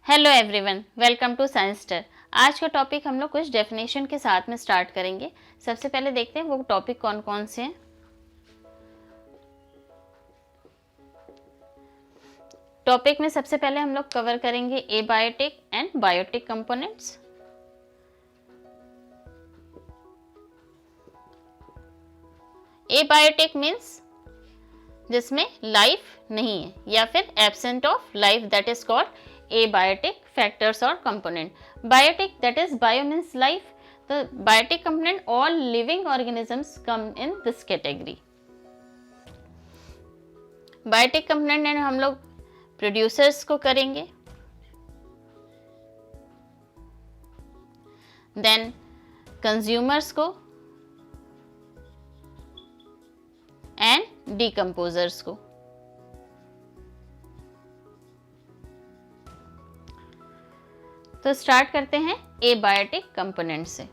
Hello everyone, welcome to साइंसटर। आज का टॉपिक हम लोग कुछ डेफिनेशन के साथ में स्टार्ट करेंगे। सबसे पहले देखते हैं वो टॉपिक कौन कौन से हैं। टॉपिक में सबसे पहले हम लोग कवर करेंगे abiotic and biotic components. Abiotic means जिसमें लाइफ नहीं है या फिर absent of life, that is called abiotic factors or component. Biotic, that is bio means life. The biotic component, all living organisms come in this category. Biotic component में हम लोग producers को करेंगे, then consumers को and decomposers को। तो start करते हैं एबायोटिक कंपोनेंट से।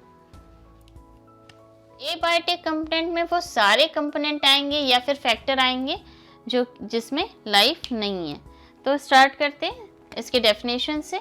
एबायोटिक कंपोनेंट में वो सारे कंपोनेंट आएंगे या फिर फैक्टर आएंगे जो जिसमें लाइफ नहीं है। तो स्टार्ट करते हैं इसके डेफिनेशन से।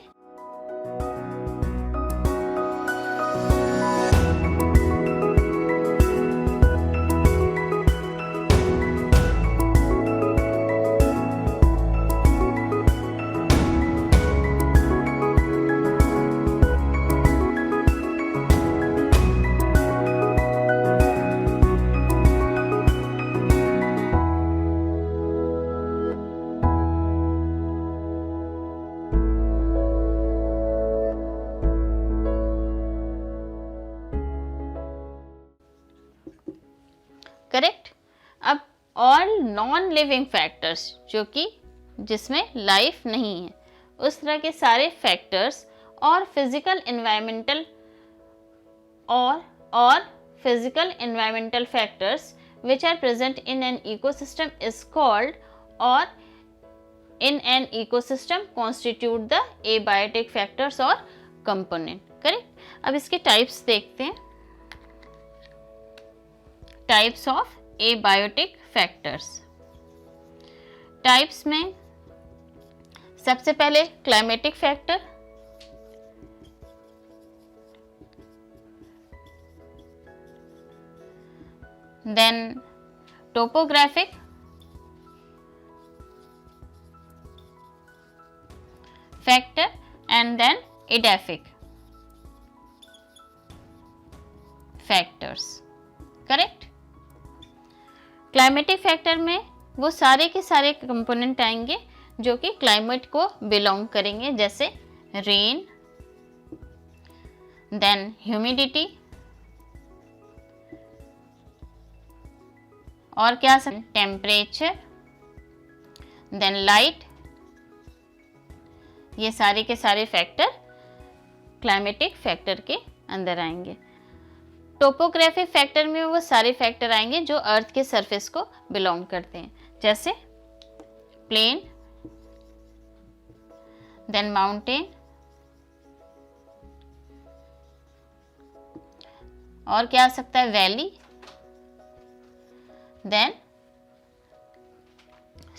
करेक्ट। अब ऑल नॉन लिविंग फैक्टर्स जो कि जिसमें लाइफ नहीं है, उस तरह के सारे फैक्टर्स और physical environmental factors which are present in an ecosystem is called और in an ecosystem constitute the abiotic factors और कंपोनेंट। करेक्ट। अब इसके टाइप्स देखते हैं। Types of abiotic factors. Types में सबसे पहले climatic factor, then topographic, factor and then edaphic factors. Correct. Climatic factor में वो सारे के सारे कंपोनेंट आएंगे जो कि क्लाइमेट को बिलोंग करेंगे, जैसे रेन, देन ह्यूमिडिटी, और क्या टेम्परेचर, देन लाइट। ये सारे के सारे फैक्टर क्लाइमेटिक फैक्टर के अंदर आएंगे। टोपोग्राफिक फैक्टर में वो सारे फैक्टर आएंगे जो अर्थ के सरफेस को बिलोंग करते हैं, जैसे प्लेन, देन माउंटेन, और क्या आ सकता है valley, then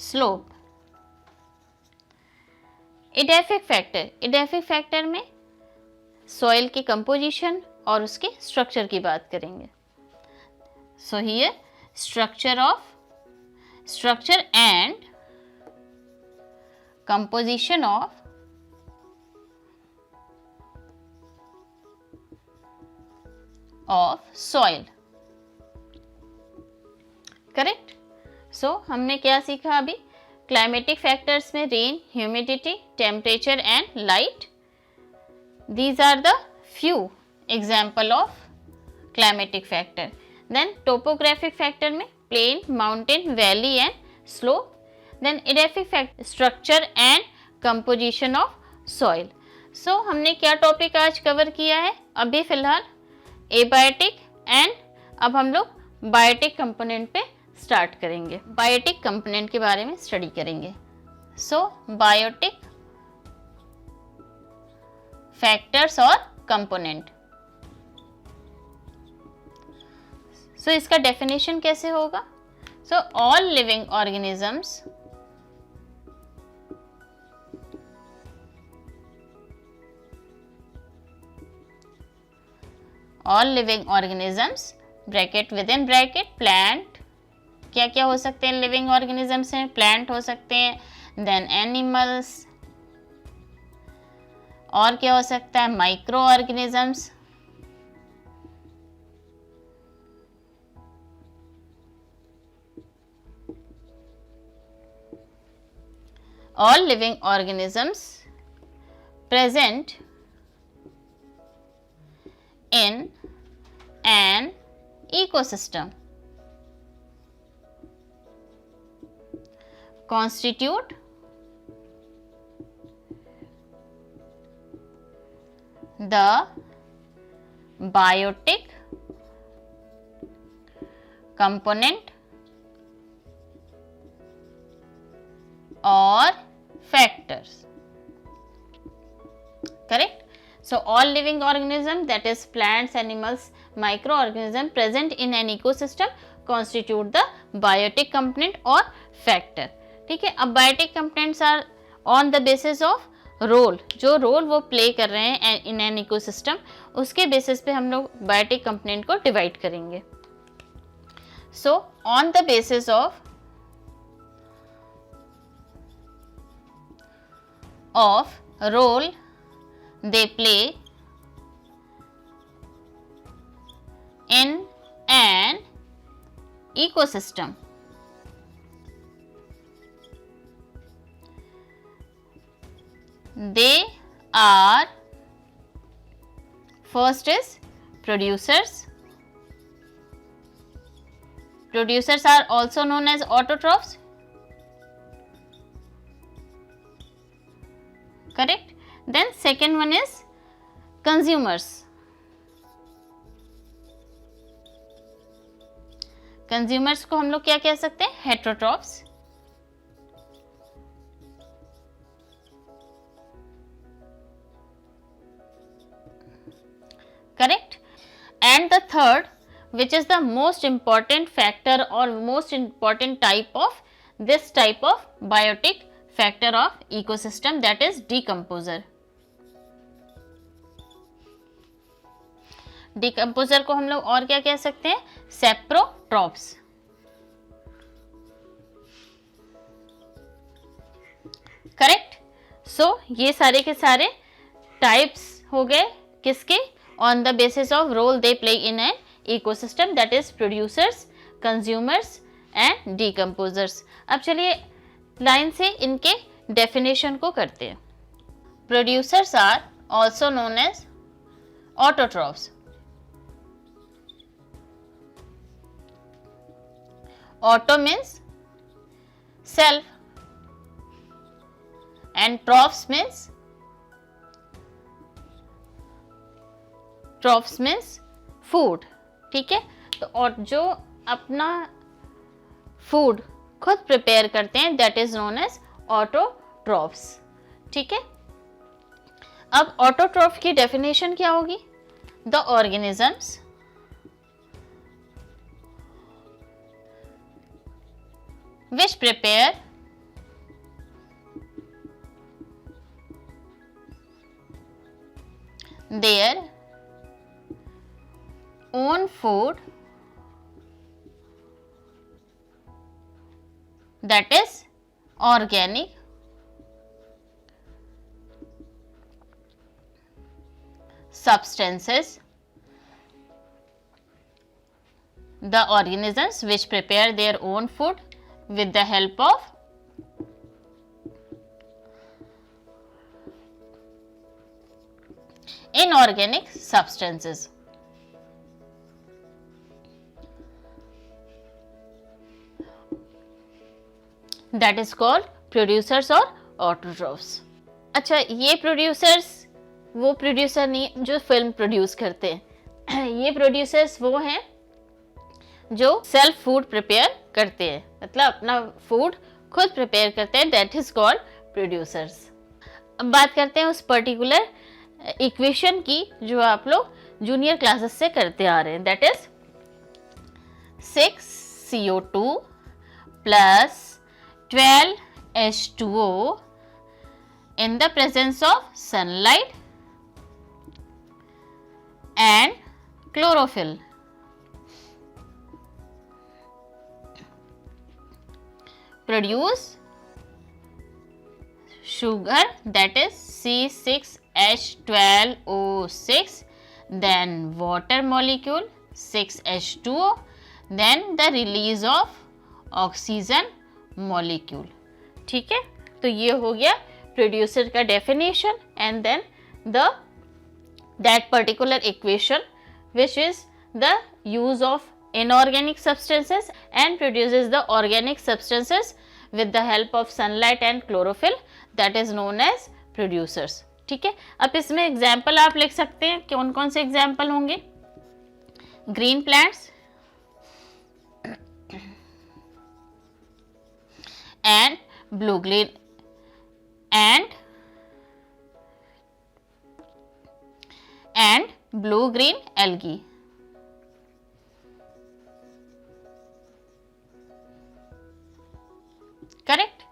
slope. Edaphic factor में सॉइल की कंपोजिशन और उसके स्ट्रक्चर की बात करेंगे। So here structure and composition of soil. Correct. So हमने क्या सीखा अभी? क्लाइमेटिक फैक्टर्स में rain, humidity, temperature and light, these are the few example of climatic factor. Then topographic factor में plain, mountain, valley and slope. Then edaphic factor structure and composition of soil. So हमने क्या topic आज cover किया है? अभी फिलहाल abiotic and अब हम लोग बायोटिक कंपोनेंट पे स्टार्ट करेंगे। बायोटिक कंपोनेंट के बारे में स्टडी करेंगे। सो बायोटिक फैक्टर्स और कंपोनेंट। सो इसका डेफिनेशन कैसे होगा? So all living organisms all living organisms, bracket with in bracket plant, क्या क्या हो सकते हैं लिविंग ऑर्गेनिजम्स हैं, प्लांट हो सकते हैं, देन एनिमल्स, और क्या हो सकता है micro organisms, all living organisms present in an ecosystem constitute the biotic component or factors. Correct? So all living organisms, that is plants, animals, microorganisms present in an ecosystem constitute the biotic component or factor. ठीक है, अब biotic components are on the basis of role, जो role वो play कर रहे हैं in an ecosystem, उसके basis पे हम लोग बायोटिक कंपोनेंट को डिवाइड करेंगे. So on the basis of role they play in an ecosystem. They are, first is producers. Producers are also known as autotrophs. Correct? Then second one is consumers. Consumers को हम लोग क्या कह सकते हैं heterotrophs. Correct? And the third, which is the most important factor or most important type of this type of biotic factor of ecosystem, that is decomposer. Decomposer को हम लोग और क्या कह सकते हैं saprotrophs. करेक्ट. सो ये सारे के सारे टाइप्स हो गए किसके, on the basis of role they play in an ecosystem, that is producers, consumers and decomposers. अब चलिए लाइन से इनके डेफिनेशन को करते हैं. Producers are also known as autotrophs. Auto means self and troughs means food. ठीक है, तो और जो अपना फूड खुद प्रिपेयर करते हैं that is known as autotrophs. ठीक है, अब ऑटोट्रॉफ की डेफिनेशन क्या होगी, the organisms which prepare their own food, that is organic substances. The organisms which prepare their own food with the help of inorganic substances. That is called producers or autotrophs. अच्छा, ये producers वो producer नहीं जो film produce करते हैं ये producers वो हैं जो सेल्फ फूड प्रिपेयर करते हैं, मतलब अपना फूड खुद प्रिपेयर करते हैं, दैट इज कॉल्ड प्रोड्यूसर्स. अब बात करते हैं उस पर्टिकुलर इक्वेशन की जो आप लोग जूनियर क्लासेस से करते आ रहे हैं, that is 6CO2 plus 12H2O in the presence of sunlight and chlorophyll. Produce sugar, that is C6H12O6, then water molecule 6H2O, then the release of oxygen molecule. ठीक है, तो ये हो गया प्रोड्यूसर का definition and then that particular equation which is the use of inorganic substances and produces the organic substances with the help of sunlight and chlorophyll, that is known as producers. ठीक है, अब इसमें example आप लिख सकते हैं, कौन कौन से एग्जाम्पल होंगे? Green plants and blue green and blue green algae. Correct.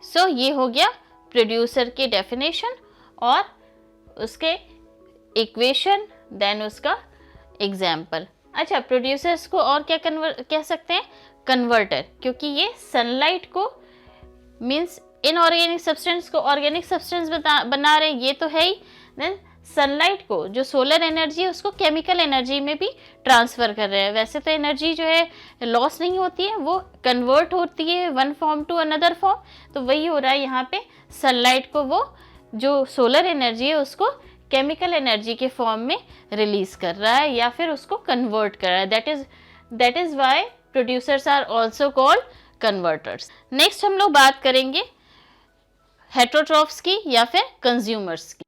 So ये हो गया प्रोड्यूसर के डेफिनेशन और उसके इक्वेशन, देन उसका एग्जाम्पल. अच्छा, प्रोड्यूसर्स को और क्या कह सकते हैं? कन्वर्टर, क्योंकि ये सनलाइट को मीन्स इनऑर्गेनिक सब्सटेंस को ऑर्गेनिक सब्सटेंस बना रहे, ये तो है ही. देन सनलाइट को जो सोलर एनर्जी है उसको केमिकल एनर्जी में भी ट्रांसफ़र कर रहे हैं. वैसे तो एनर्जी जो है लॉस नहीं होती है, वो कन्वर्ट होती है one form to another form. तो वही हो रहा है यहाँ पे, सनलाइट को वो जो सोलर एनर्जी है उसको केमिकल एनर्जी के फॉर्म में रिलीज कर रहा है या फिर उसको कन्वर्ट कर रहा है. That is why producers are also called converters. Next हम लोग बात करेंगे हेटेरोट्रॉफ्स की या फिर कंज्यूमर्स की.